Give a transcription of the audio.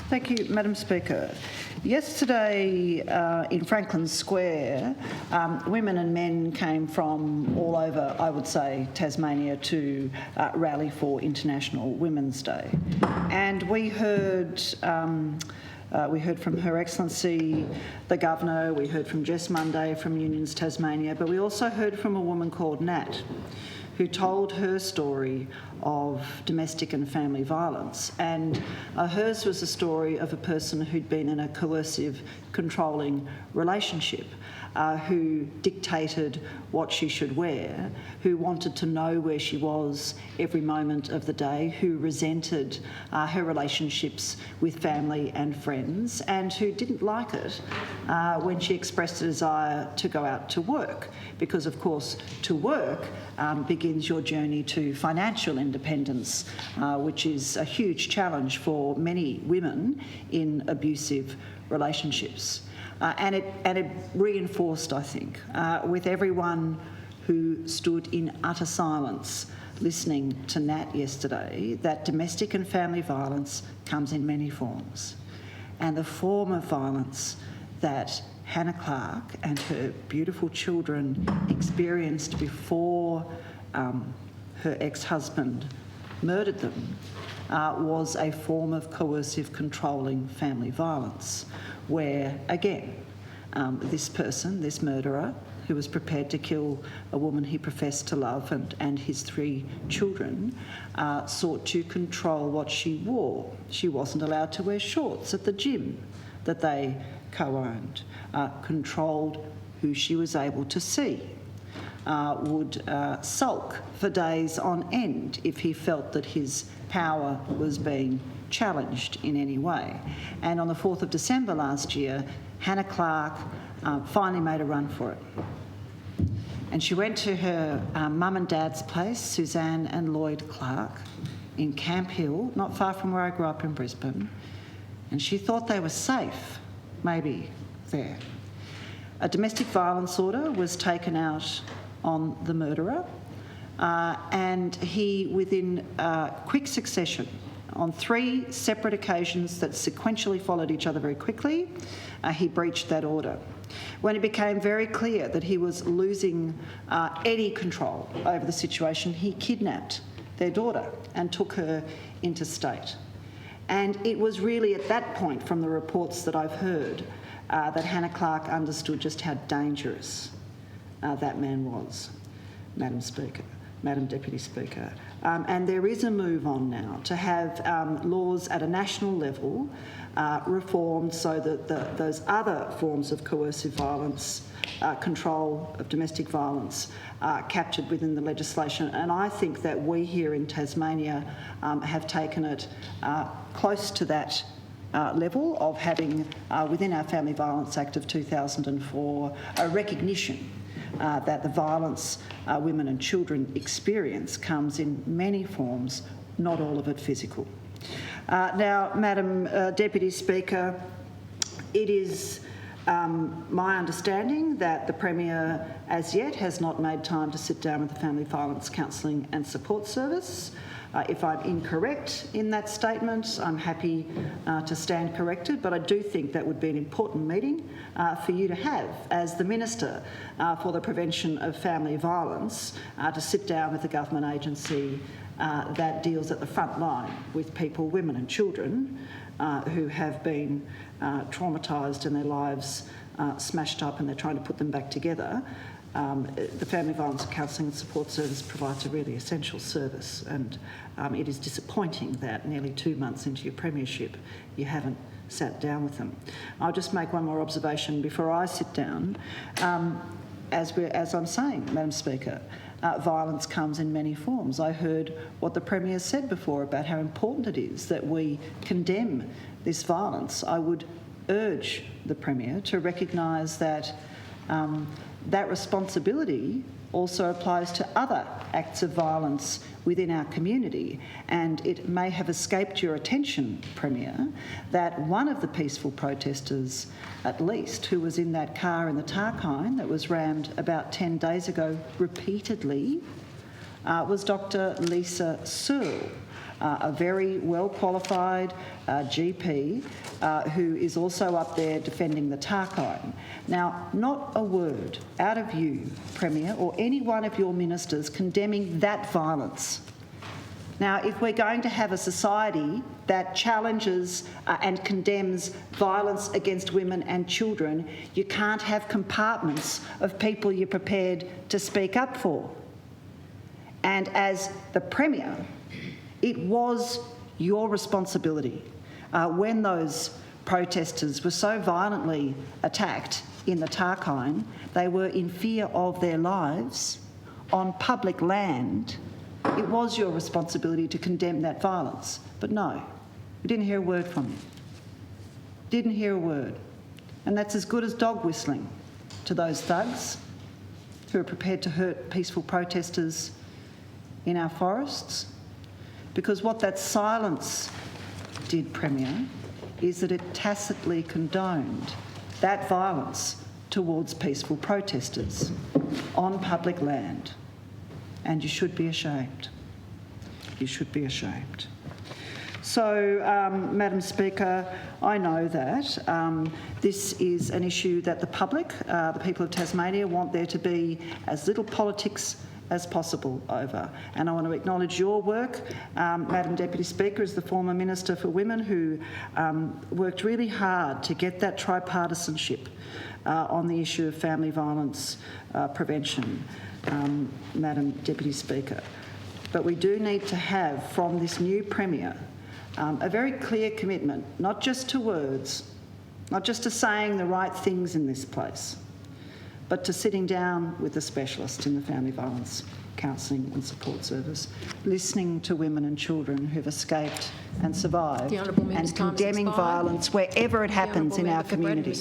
Thank you, Madam Speaker. Yesterday in Franklin Square, women and men came from all over, I would say, Tasmania to rally for International Women's Day. And we heard from Her Excellency the Governor, we heard from Jess Munday from Unions Tasmania, but we also heard from a woman called Nat, who told her story of domestic and family violence. And hers was a story of a person who'd been in a coercive, controlling relationship, who dictated what she should wear, who wanted to know where she was every moment of the day, who resented her relationships with family and friends, and who didn't like it when she expressed a desire to go out to work. Because, of course, to work begins your journey to financial independence, which is a huge challenge for many women in abusive relationships. And it reinforced, I think, with everyone who stood in utter silence listening to Nat yesterday, that domestic and family violence comes in many forms. And the form of violence that Hannah Clark and her beautiful children experienced before her ex-husband murdered them was a form of coercive, controlling family violence, where, again, this person, this murderer, who was prepared to kill a woman he professed to love and his 3 children, sought to control what she wore. She wasn't allowed to wear shorts at the gym that they co-owned, controlled who she was able to see, would sulk for days on end if he felt that his power was being challenged in any way. And on the 4th of December last year, Hannah Clark finally made a run for it. And she went to her mum and dad's place, Suzanne and Lloyd Clark, in Camp Hill, not far from where I grew up in Brisbane, and she thought they were safe, maybe there. A domestic violence order was taken out on the murderer, and he, within quick succession, on 3 separate occasions that sequentially followed each other very quickly, he breached that order. When it became very clear that he was losing any control over the situation, he kidnapped their daughter and took her interstate. And it was really at that point, from the reports that I've heard, that Hannah Clark understood just how dangerous that man was, Madam Deputy Speaker. And there is a move on now to have laws at a national level reformed so that those other forms of coercive violence, control of domestic violence, are captured within the legislation. And I think that we here in Tasmania have taken it close to that level of having, within our Family Violence Act of 2004, a recognition that the violence women and children experience comes in many forms, not all of it physical. Now, Madam Deputy Speaker, it is my understanding that the Premier as yet has not made time to sit down with the Family Violence Counselling and Support Service. If I'm incorrect in that statement, I'm happy to stand corrected, but I do think that would be an important meeting for you to have as the Minister for the Prevention of Family Violence, to sit down with the government agency that deals at the front line with people, women and children, who have been traumatised and their lives smashed up, and they're trying to put them back together. The Family Violence Counselling and Support Service provides a really essential service, and it is disappointing that nearly 2 months into your premiership you haven't sat down with them. I'll just make one more observation before I sit down. As I'm saying, Madam Speaker, violence comes in many forms. I heard what the Premier said before about how important it is that we condemn this violence. I would urge the Premier to recognise that that responsibility also applies to other acts of violence within our community. And it may have escaped your attention, Premier, that one of the peaceful protesters, at least, who was in that car in the Tarkine that was rammed about 10 days ago repeatedly, was Dr. Lisa Searle, a very well-qualified GP who is also up there defending the Tarkine. Now, not a word out of you, Premier, or any one of your ministers condemning that violence. Now, if we're going to have a society that challenges and condemns violence against women and children, you can't have compartments of people you're prepared to speak up for. And as the Premier, it was your responsibility when those protesters were so violently attacked in the Tarkine, they were in fear of their lives on public land. It was your responsibility to condemn that violence. But no, we didn't hear a word from you. Didn't hear a word. And that's as good as dog whistling to those thugs who are prepared to hurt peaceful protesters in our forests. Because what that silence did, Premier, is that it tacitly condoned that violence towards peaceful protesters on public land. And you should be ashamed. You should be ashamed. So, Madam Speaker, I know that this is an issue that the public, the people of Tasmania, want there to be as little politics as possible over. And I want to acknowledge your work, Madam Deputy Speaker, as the former Minister for Women, who worked really hard to get that tripartisanship on the issue of family violence prevention, Madam Deputy Speaker. But we do need to have, from this new Premier, a very clear commitment, not just to words, not just to saying the right things in this place, but to sitting down with the specialists in the family violence counselling and support service, listening to women and children who've escaped and survived, and condemning violence wherever it happens in our community.